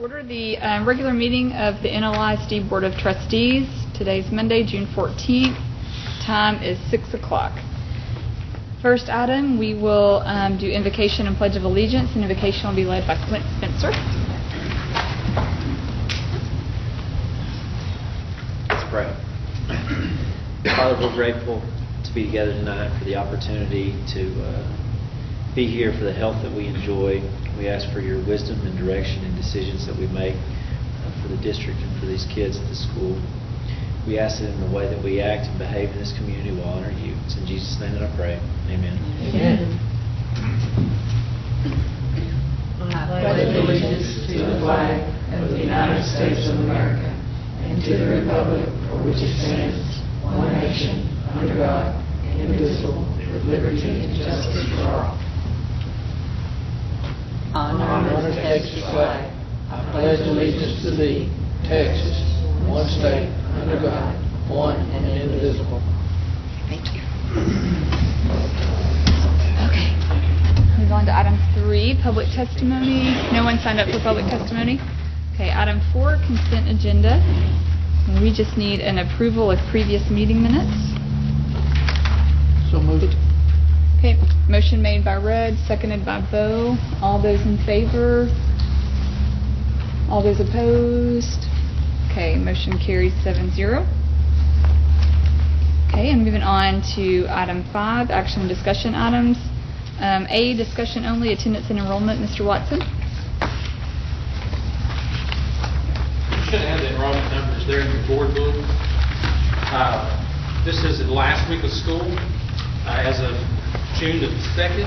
Order the regular meeting of the NLISD Board of Trustees. Today's Monday, June 14th. Time is 6 o'clock. First item, we will do invocation and pledge of allegiance. And invocation will be led by Clint Spencer. Let's pray. Father, we're grateful to be together tonight for the opportunity to be here for the health that we enjoy. We ask for your wisdom and direction in decisions that we make for the district and for these kids at the school. We ask that in the way that we act and behave in this community will honor you. It's in Jesus' name that I pray. Amen. Amen. I pledge allegiance to the flag of the United States of America and to the republic for which it stands, one nation, under God, indivisible, with liberty and justice for all. Honor the Texas flag. I pledge allegiance to thee, Texas, one state, under God, one and indivisible. Thank you. Okay. Move on to item 3, public testimony. No one signed up for public testimony? Okay, item 4, consent agenda. And we just need an approval of previous meeting minutes. So moved. Okay, motion made by Red, seconded by Bo. All those in favor? All those opposed? Okay, motion carries 7-0. Okay, and moving on to item 5, action and discussion items. A, discussion only, attendance and enrollment. Mr. Watson? You should have the enrollment numbers there in your board book. This is the last week of school. As of June the 2nd,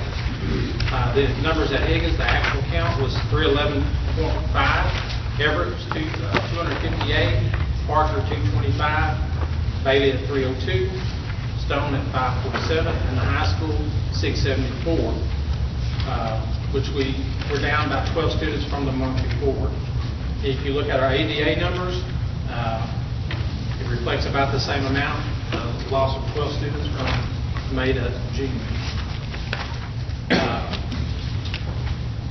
the numbers at Higgins, the actual count was 311.5, Everett was 258, Parker 225, Bailey at 302, Stone at 547, and the high school 674, which we're down about 12 students from the month before. If you look at our ADA numbers, it reflects about the same amount, loss of 12 students from May to June.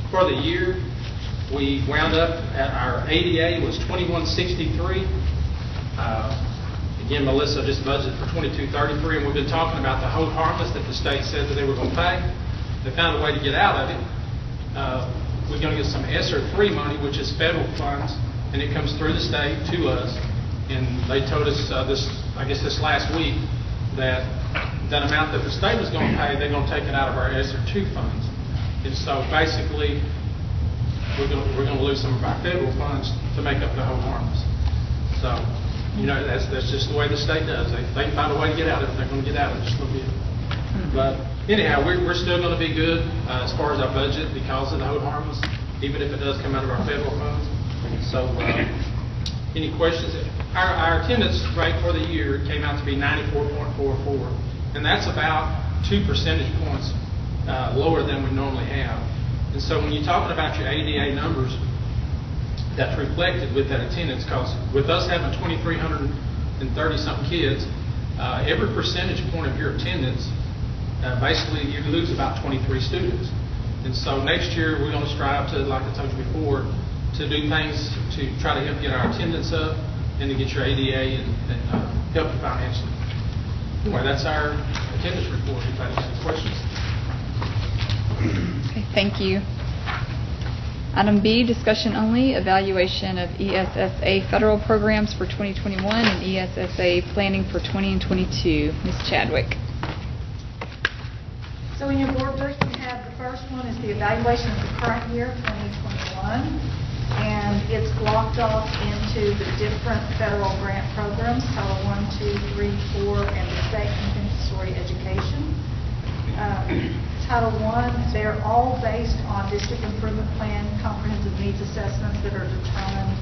For the year, we wound up at our ADA was 2163. Again, Melissa just budgeted for 2233, and we've been talking about the hold harmless that the state said that they were going to pay. They found a way to get out of it. We're going to get some ESSER 3 money, which is federal funds, and it comes through the state to us. And they told us this last week that amount that the state was going to pay, they're going to take it out of our ESSER 2 funds. And so basically, we're going to lose some of our federal funds to make up the whole harmless. So, that's just the way the state does. They find a way to get out of it. They're going to get out of it just a little bit. But anyhow, we're still going to be good as far as our budget because of the whole harmless, even if it does come out of our federal funds. So, any questions? Our attendance rate for the year came out to be 94.44, and that's about 2 percentage points lower than we normally have. And so when you're talking about your ADA numbers, that's reflected with that attendance, because with us having 2,330-something kids, every percentage point of your attendance, basically you lose about 23 students. And so next year we're going to strive to, like I told you before, to do things to try to help get our attendance up and to get your ADA and help you financially. Anyway, that's our attendance report. If anybody has any questions. Okay, thank you. Item B, discussion only, evaluation of ESSA federal programs for 2021 and ESSA planning for 20 and 22. Ms. Chadwick. So in your board book, you have the first one is the evaluation of the current year, 2021, and it's blocked off into the different federal grant programs, Title 1, 2, 3, 4, and the state compensatory education. Title I, they're all based on district improvement plan, comprehensive needs assessments that are determined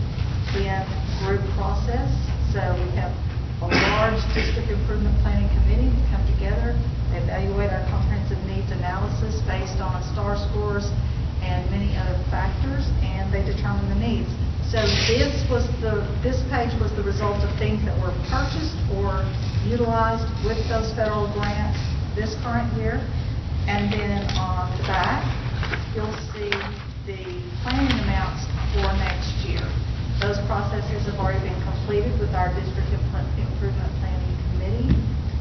in group process. So we have a large district improvement planning committee that come together, they evaluate our comprehensive needs analysis based on STAR scores and many other factors, and they determine the needs. So this page was the result of things that were purchased or utilized with those federal grants this current year. And then on the back, you'll see the planning amounts for next year. processes have already been completed with our District Improvement Planning Committee,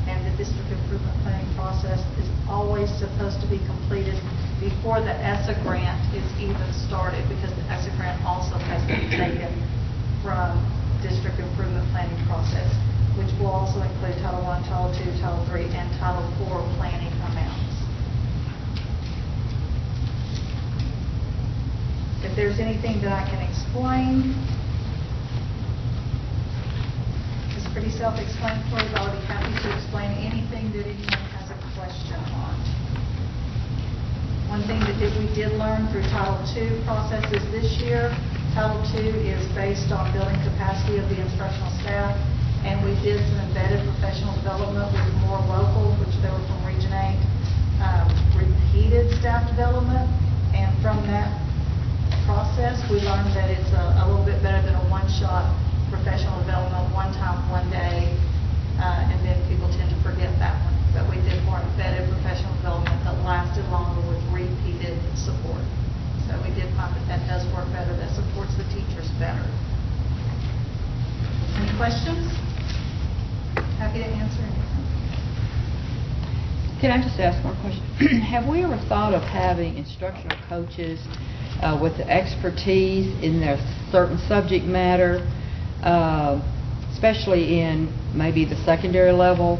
and the District Improvement Planning process is always supposed to be completed before the ESSA grant is even started, because the ESSA grant also has to be taken from District Improvement Planning process, which will also include Title I, Title II, Title III, and Title IV planning amounts. If there's anything that I can explain, it's pretty self-explanatory, but I'll be happy to explain anything that anyone has a question on. One thing that we did learn through Title II processes this year, Title II is based on building capacity of the instructional staff, and we did some embedded professional development with more local, which they were from Region 8, repeated staff development, and from that process, we learned that it's a little bit better than a one-shot professional development, one time, one day, and then people tend to forget that one. But we did more embedded professional development that lasted longer with repeated support. So we did find that that does work better, that supports the teachers better. Any questions? Happy to answer anything. Can I just ask one question? Have we ever thought of having instructional coaches with the expertise in their certain subject matter, especially in maybe the secondary level,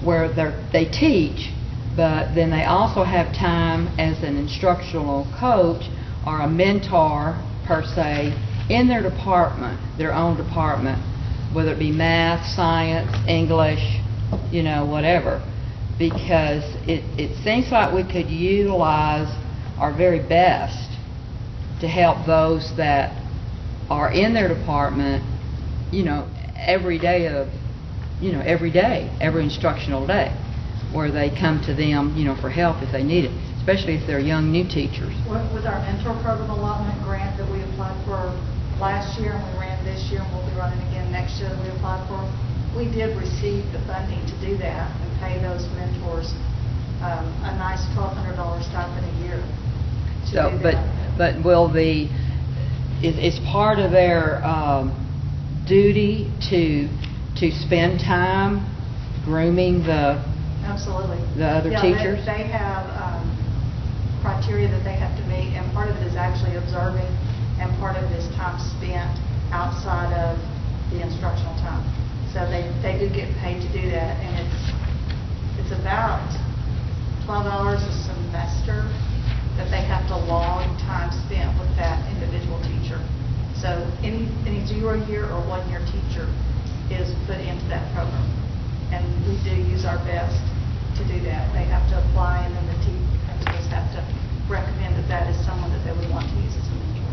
where they teach, but then they also have time as an instructional coach or a mentor, per se, in their department, their own department, whether it be math, science, English, whatever, because it seems like we could utilize our very best to help those that are in their department, every day, every instructional day, where they come to them, for help if they need it, especially if they're young new teachers. With our mentor program allotment grant that we applied for last year, and we ran this year, and we'll be running again next year that we applied for, we did receive the funding to do that and pay those mentors a nice $1,200 stipend a year. So, but will is part of their duty to spend time grooming Absolutely. the other teachers? They have criteria that they have to meet, and part of it is actually observing, and part of it is time spent outside of the instructional time. So they do get paid to do that, and it's about $12 a semester that they have to log time spent with that individual teacher. So any 0-year or 1-year teacher is put into that program, and we do use our best to do that. They have to apply, and then the principals have to recommend that is someone that they would want to use as a mentor.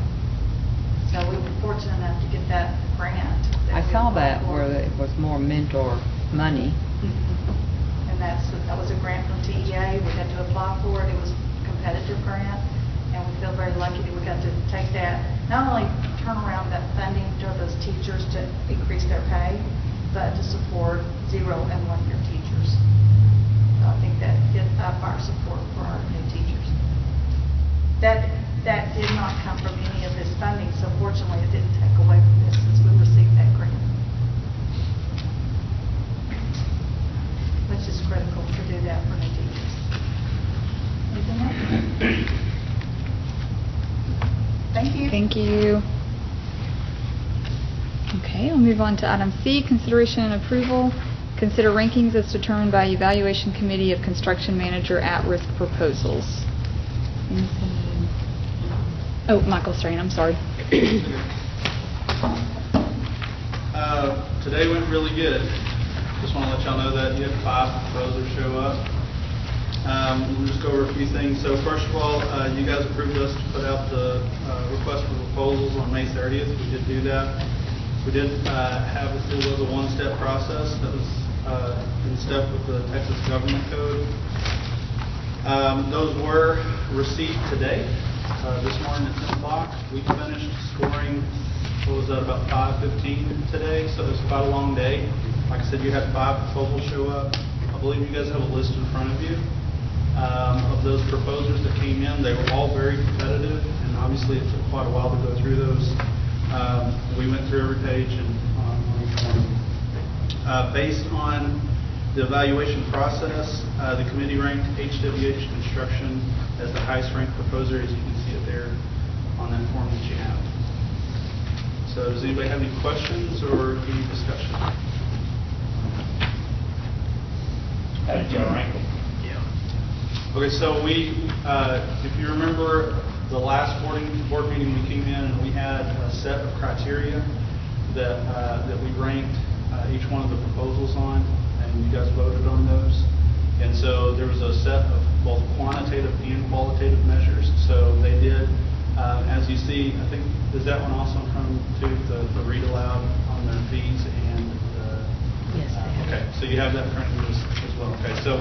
So we were fortunate enough to get that grant. I saw that where it was more mentor money. And that was a grant from TEA. We had to apply for it. It was a competitive grant, and we feel very lucky that we got to take that, not only turn around that funding to those teachers to increase their pay, but to support 0- and 1-year teachers. So I think that did up our support for our new teachers. That did not come from any of this funding, so fortunately it didn't take away from this since we received that grant, which is critical to do that for new teachers. Anything else? Thank you. Thank you. Okay, we'll move on to item C, consideration and approval. Consider rankings as determined by Evaluation Committee of Construction Manager at-risk proposals. Oh, Michael Strain, I'm sorry. Today went really good. Just want to let y'all know that you had 5 proposers show up. We'll just go over a few things. So first of all, you guys approved us to put out the request for proposals on May 30th. We did do that. We did have it was a one-step process that was in step with the Texas Government Code. Those were received today. This morning at 10 o'clock. We finished scoring, what was that, about 5:15 today, so it was quite a long day. Like I said, you had 5 proposals show up. I believe you guys have a list in front of you of those proposers that came in. They were all very competitive, and obviously it took quite a while to go through those. We went through every page and on each one of them. Based on the evaluation process, the committee ranked HWH Construction as the highest ranked proposer, as you can see it there on that form that you have. So does anybody have any questions or any discussion? Okay, so we, if you remember the last board meeting, we came in and we had a set of criteria that we ranked each one of the proposals on, and you guys voted on those. And so there was a set of both quantitative and qualitative measures. So they did, as you see, I think, does that one also come to the read aloud on their fees and the... Yes, they have. Okay, so you have that printed as well. Okay, so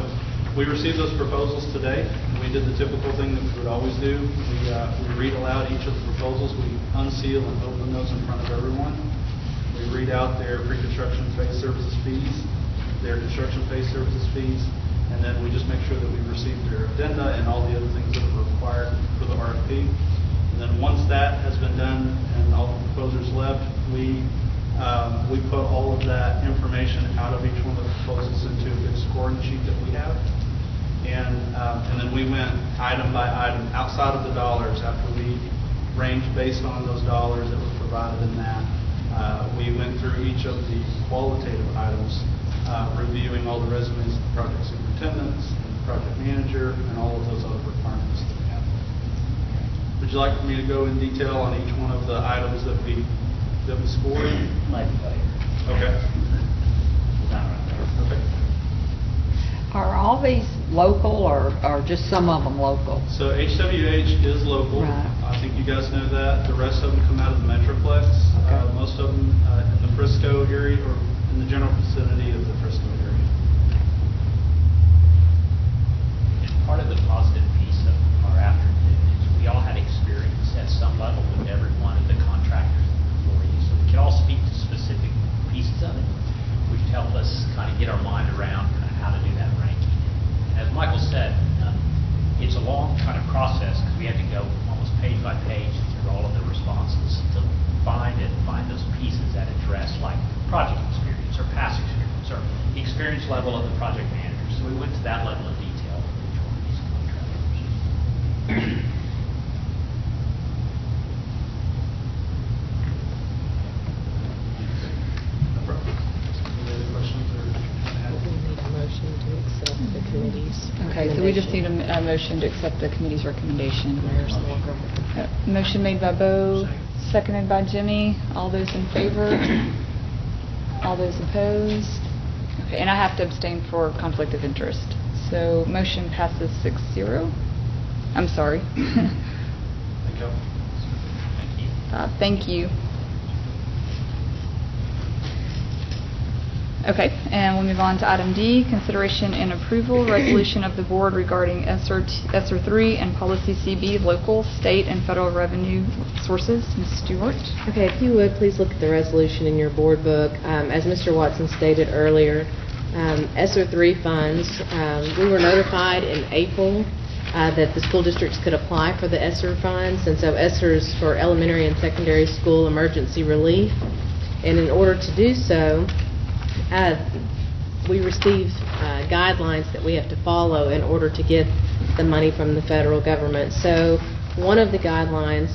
we received those proposals today. We did the typical thing that we would always do. We read aloud each of the proposals. We unseal and open those in front of everyone. We read out their pre-construction phase services fees, their construction phase services fees, and then we just make sure that we receive their addenda and all the other things that are required for the RFP. And then once that has been done and all the proposers left, we put all of that information out of each one of the proposals into a big scoring sheet that we have. And then we went item by item outside of the dollars after we ranged based on those dollars that were provided in that. We went through each of the qualitative items, reviewing all the resumes of the project superintendents, and the project manager, and all of those other requirements that we have. Would you like for me to go in detail on each one of the items that we scored? Okay. Okay. Are all these local or just some of them local? So HWH is local. Right. I think you guys know that. The rest of them come out of the Metroplex. Okay. Most of them in the Frisco area or in the general vicinity of the Frisco area. And part of the positive piece of our afternoon is we all had experience at some level with every one of the contractors and employees. So we could all speak to specific pieces of it, which helped us kind of get our mind around kind of how to do that ranking. And as Michael said, it's a long kind of process because we had to go almost page by page through all of the responses to find those pieces that address like project experience or past experience or the experience level of the project manager. So we went to that level of detail with each one of these contractors. Any other questions or? Need a motion to accept the committee's. Okay, so we just need a motion to accept the committee's recommendation. Motion made by Bo, seconded by Jimmy. All those in favor? All those opposed? Okay, and I have to abstain for conflict of interest. So motion passes 6-0. I'm sorry. Thank you. Thank you. Thank you. Okay, and we'll move on to item D, consideration and approval, resolution of the board regarding ESSER 3 and policy CB, local, state, and federal revenue sources. Ms. Stewart? Okay, if you would, please look at the resolution in your board book. As Mr. Watson stated earlier, ESSER 3 funds, we were notified in April that the school districts could apply for the ESSER funds, and so ESSER is for elementary and secondary school emergency relief. And in order to do so, we receive guidelines that we have to follow in order to get the money from the federal government. So one of the guidelines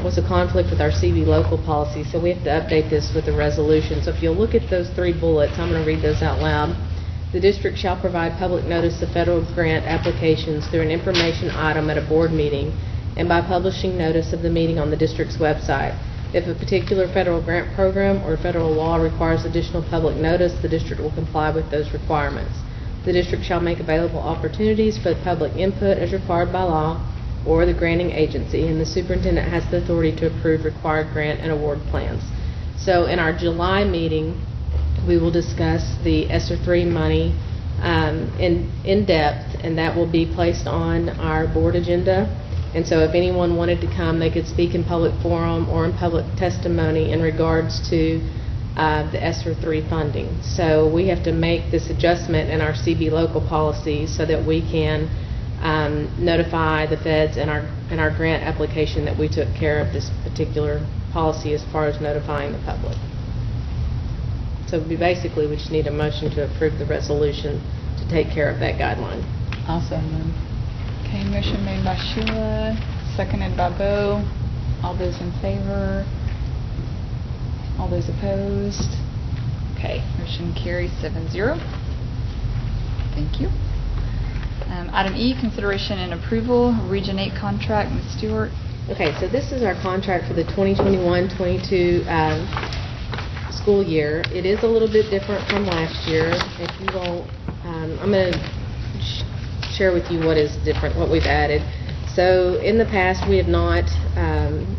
was a conflict with our CB local policy, so we have to update this with a resolution. So if you'll look at those 3 bullets, I'm going to read those out loud. The district shall provide public notice of federal grant applications through an information item at a board meeting and by publishing notice of the meeting on the district's website. If a particular federal grant program or federal law requires additional public notice, the district will comply with those requirements. The district shall make available opportunities for public input as required by law or the granting agency, and the superintendent has the authority to approve required grant and award plans. So in our July meeting, we will discuss the ESSER 3 money in depth, and that will be placed on our board agenda. And so if anyone wanted to come, they could speak in public forum or in public testimony in regards to the ESSER 3 funding. So we have to make this adjustment in our CB local policy so that we can notify the feds in our grant application that we took care of this particular policy as far as notifying the public. So basically, we just need a motion to approve the resolution to take care of that guideline. Also move. Okay, motion made by Sheila, seconded by Bo. All those in favor? All those opposed? Okay, motion carries 7-0. Thank you. Item E, consideration and approval, Region 8 contract. Ms. Stewart? Okay, so this is our contract for the 2021-22 school year. It is a little bit different from last year. If you won't, I'm going to share with you what is different, what we've added. So in the past, we have not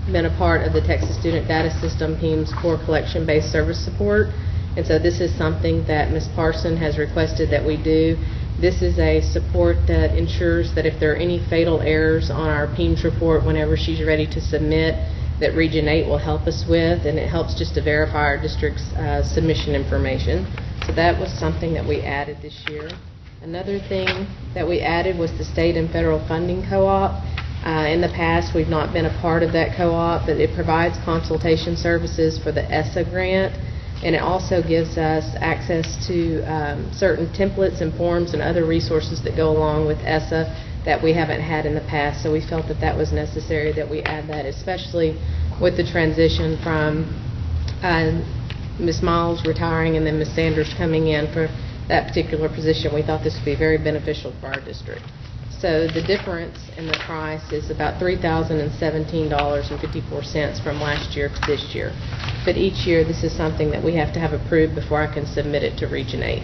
been a part of the Texas Student Data System, PEIMS core collection-based service support. And so this is something that Ms. Parson has requested that we do. This is a support that ensures that if there are any fatal errors on our PEIMS report whenever she's ready to submit, that Region 8 will help us with, and it helps just to verify our district's submission information. So that was something that we added this year. Another thing that we added was the state and federal funding co-op. In the past, we've not been a part of that co-op, but it provides consultation services for the ESSA grant, and it also gives us access to certain templates and forms and other resources that go along with ESSA that we haven't had in the past. So we felt that that was necessary that we add that, especially with the transition from Ms. Miles retiring and then Ms. Sanders coming in for that particular position. We thought this would be very beneficial for our district. So the difference in the price is about $3,017.54 from last year to this year. But each year, this is something that we have to have approved before I can submit it to Region 8.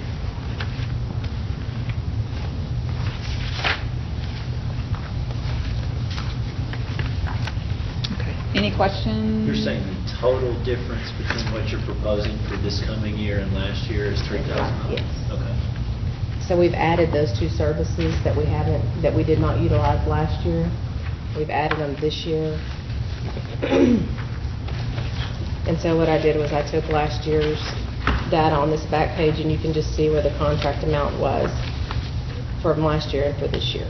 Okay. Any questions? You're saying the total difference between what you're proposing for this coming year and last year is $3,000? Yes. Okay. So we've added those two services that we did not utilize last year. We've added them this year. And so what I did was I took last year's data on this back page, and you can just see where the contract amount was from last year and for this year.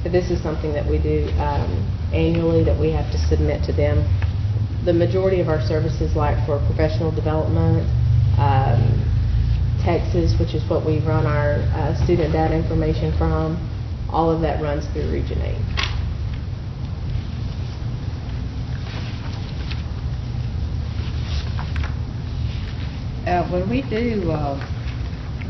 But this is something that we do annually that we have to submit to them. The majority of our services, like for professional development, Texas, which is what we run our student data information from, all of that runs through Region 8. When we do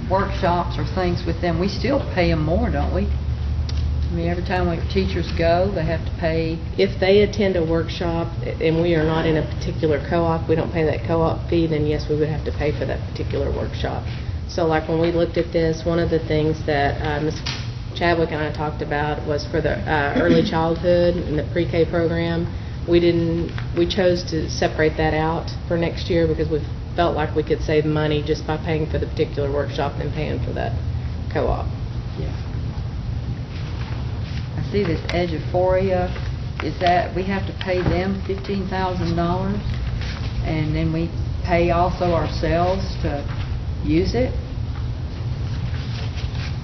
workshops or things with them, we still pay them more, don't we? I mean, every time teachers go, they have to pay. If they attend a workshop and we are not in a particular co-op, we don't pay that co-op fee, then yes, we would have to pay for that particular workshop. So like when we looked at this, one of the things that Ms. Chadwick and I talked about was for the early childhood and the pre-K program. We chose to separate that out for next year because we felt like we could save money just by paying for the particular workshop and paying for that co-op. Yeah. I see this Eduphoria. Is that we have to pay them $15,000, and then we pay also ourselves to use it?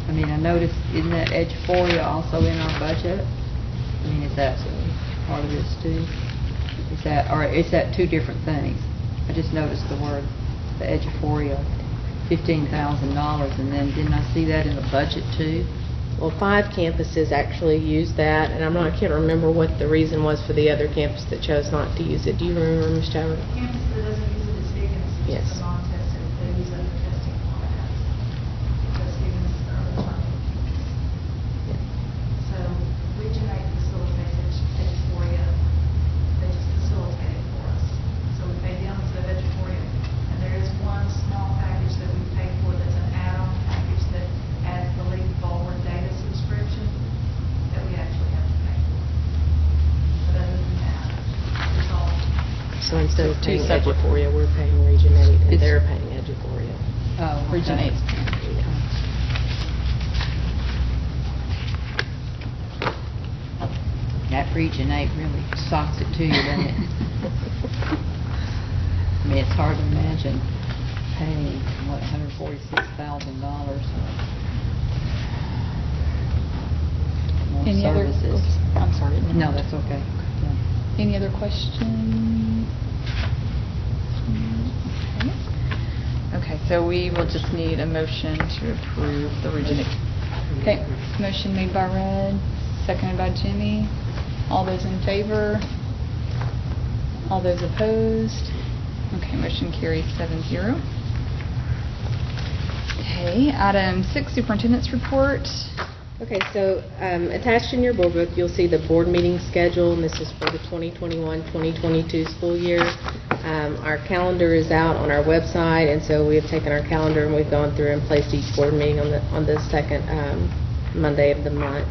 I mean, I noticed, isn't that Eduphoria also in our budget? I mean, is that part of this too? Is that, or is that two different things? I just noticed the word, the Eduphoria, $15,000, and then didn't I see that in the budget too? Well, 5 campuses actually use that, and I can't remember what the reason was for the other campus that chose not to use it. Do you remember, Ms. Chadwick? Campus that doesn't use it is Higgins, Yes. it's a non-tested, they use it for testing format. Because Higgins is the early learning. So Region 8 facilitates Eduphoria, they just facilitate it for us. So we pay them instead of Eduphoria. And there is one small package that we pay for that's an add-on package that adds the Leap Forward data subscription that we actually have to pay for. But other than that, it's all. So instead of Two paying separate. Eduphoria, we're paying Region 8, and It's- they're paying Eduphoria. Oh, Region 8. That Region 8 really socks it to you, doesn't it? I mean, it's hard to imagine paying, what, $146,000. more Any other? services. I'm sorry. No, that's okay. Any other questions? Okay, so we will just need a motion to approve the Region. Okay, motion made by Red, seconded by Jimmy. All those in favor? All those opposed? Okay, motion carries 7-0. Okay, item 6, superintendent's report. Okay, so attached in your board book, you'll see the board meeting schedule, and this is for the 2021-2022 school year. Our calendar is out on our website, and so we have taken our calendar and we've gone through and placed each board meeting on the second Monday of the month.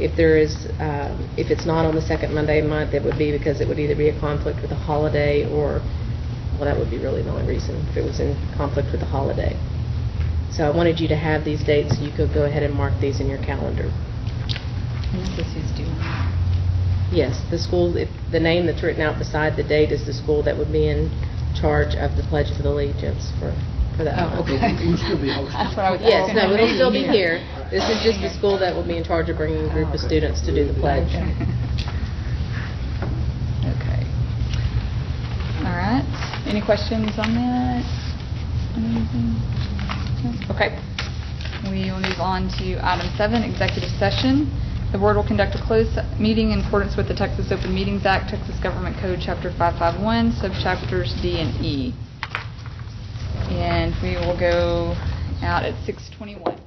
If it's not on the second Monday of the month, it would be because it would either be a conflict with a holiday or, well, that would be really the only reason, if it was in conflict with a holiday. So I wanted you to have these dates so you could go ahead and mark these in your calendar. And this is who's doing that. Yes, the school, the name that's written out beside the date is the school that would be in charge of the Pledge of Allegiance for that month. Okay. We'll still be hosting. That's what I was Yes, asking. no, it'll still be here. This is just the school that will be in charge of bringing a group of students to do the pledge. Okay. All right. Any questions on that? Anything? No? Okay. We will move on to item 7, executive session. The board will conduct a closed meeting in accordance with the Texas Open Meetings Act, Texas Government Code, Chapter 551, subchapters D and E. And we will go out at 6:21.